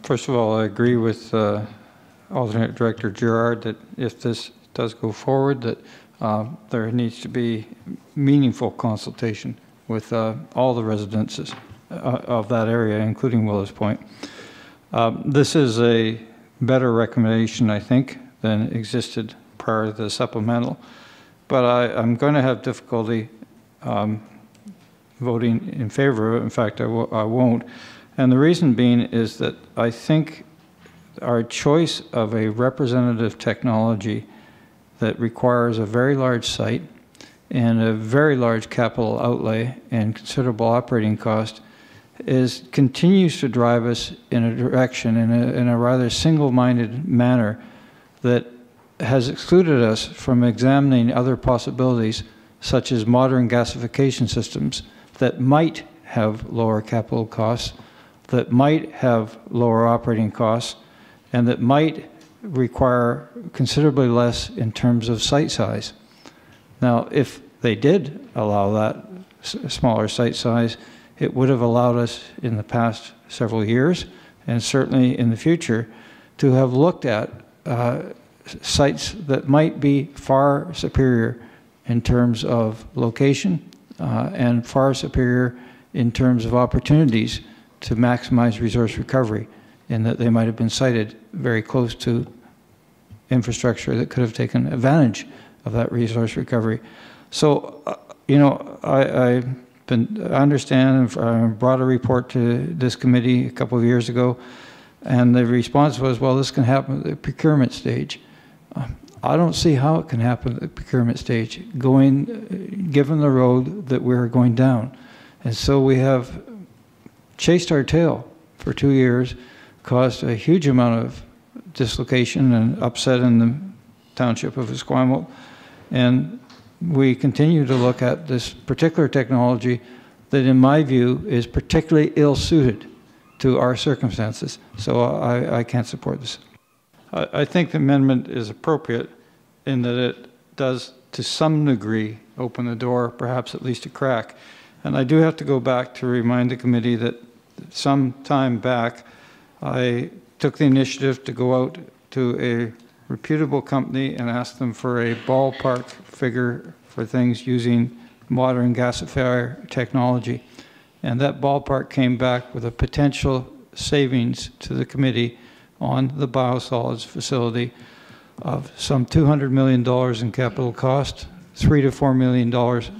First of all, I agree with Alternate Director Gerrard that if this does go forward, that there needs to be meaningful consultation with all the residences of that area, including Willis Point. This is a better recommendation, I think, than existed prior to the supplemental, but I'm going to have difficulty voting in favor of it. In fact, I won't. And the reason being is that I think our choice of a representative technology that requires a very large site and a very large capital outlay and considerable operating cost continues to drive us in a direction, in a rather single-minded manner, that has excluded us from examining other possibilities, such as modern gasification systems that might have lower capital costs, that might have lower operating costs, and that might require considerably less in terms of site size. Now, if they did allow that smaller site size, it would have allowed us in the past several years, and certainly in the future, to have looked at sites that might be far superior in terms of location and far superior in terms of opportunities to maximize resource recovery, in that they might have been sited very close to infrastructure that could have taken advantage of that resource recovery. So, you know, I understand and brought a report to this committee a couple of years ago, and the response was, well, this can happen at the procurement stage. I don't see how it can happen at the procurement stage, given the road that we're going down. And so we have chased our tail for 2 years, caused a huge amount of dislocation and upset in the township of Esquimalt, and we continue to look at this particular technology that, in my view, is particularly ill-suited to our circumstances. So I can't support this. I think the amendment is appropriate in that it does, to some degree, open the door, perhaps at least a crack. And I do have to go back to remind the committee that some time back, I took the initiative to go out to a reputable company and ask them for a ballpark figure for things using modern gasifier technology. And that ballpark came back with a potential savings to the committee on the biosolids facility of some $200 million in capital cost, $3 to $4 million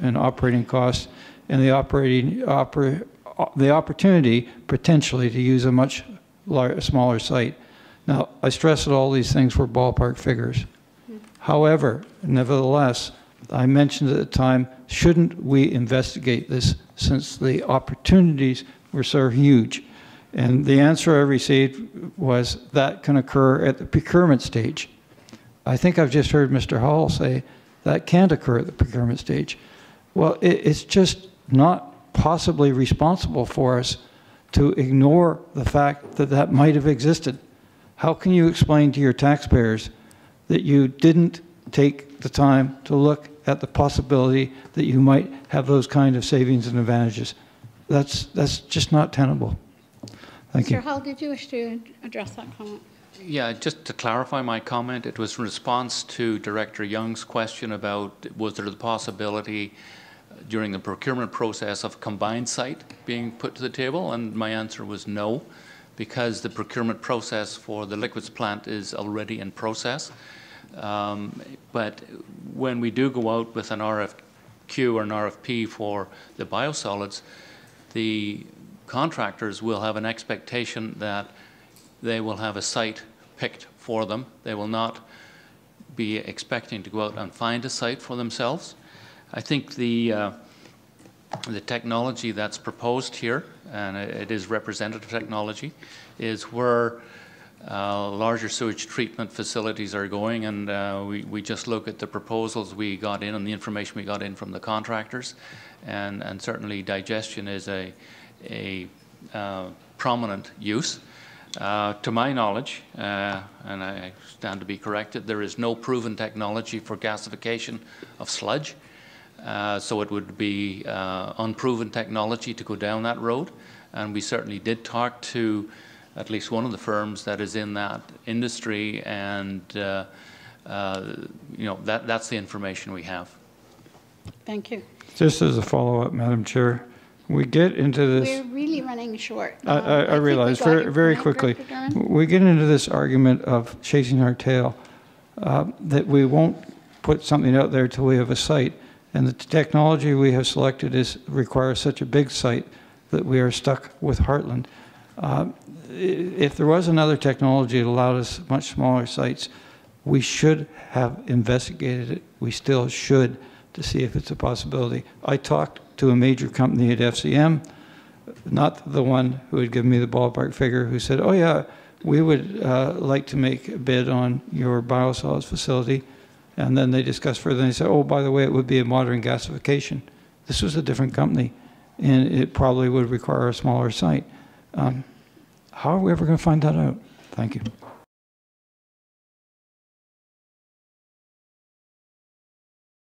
in operating costs, and the opportunity potentially to use a much smaller site. Now, I stress that all these things were ballpark figures. However, nevertheless, I mentioned at the time, shouldn't we investigate this, since the opportunities were so huge? And the answer I received was that can occur at the procurement stage. I think I've just heard Mr. Hall say that can't occur at the procurement stage. Well, it's just not possibly responsible for us to ignore the fact that that might have existed. How can you explain to your taxpayers that you didn't take the time to look at the possibility that you might have those kind of savings and advantages? That's just not tenable. Thank you. Mr. Hall, did you wish to address that comment? Yeah, just to clarify my comment, it was in response to Director Young's question about was there the possibility during the procurement process of a combined site being put to the table, and my answer was no, because the procurement process for the liquids plant is already in process. But when we do go out with an RFQ or an RFP for the biosolids, the contractors will have an expectation that they will have a site picked for them. They will not be expecting to go out and find a site for themselves. I think the technology that's proposed here, and it is representative technology, is where larger sewage treatment facilities are going, and we just look at the proposals we got in and the information we got in from the contractors, and certainly digestion is a prominent use. To my knowledge, and I stand to be corrected, there is no proven technology for gasification of sludge. So it would be unproven technology to go down that road. And we certainly did talk to at least one of the firms that is in that industry, and you know, that's the information we have. Thank you. Just as a follow-up, Madam Chair, we get into this. We're really running short. I realize very quickly. We get into this argument of chasing our tail, that we won't put something out there till we have a site, and the technology we have selected requires such a big site that we are stuck with Heartland. If there was another technology that allowed us much smaller sites, we should have investigated it. We still should, to see if it's a possibility. I talked to a major company at FCM, not the one who had given me the ballpark figure, who said, oh yeah, we would like to make a bid on your biosolids facility. And then they discussed further, and they said, oh, by the way, it would be a modern gasification. This was a different company, and it probably would require a smaller site. How are we ever going to find that out? Thank you.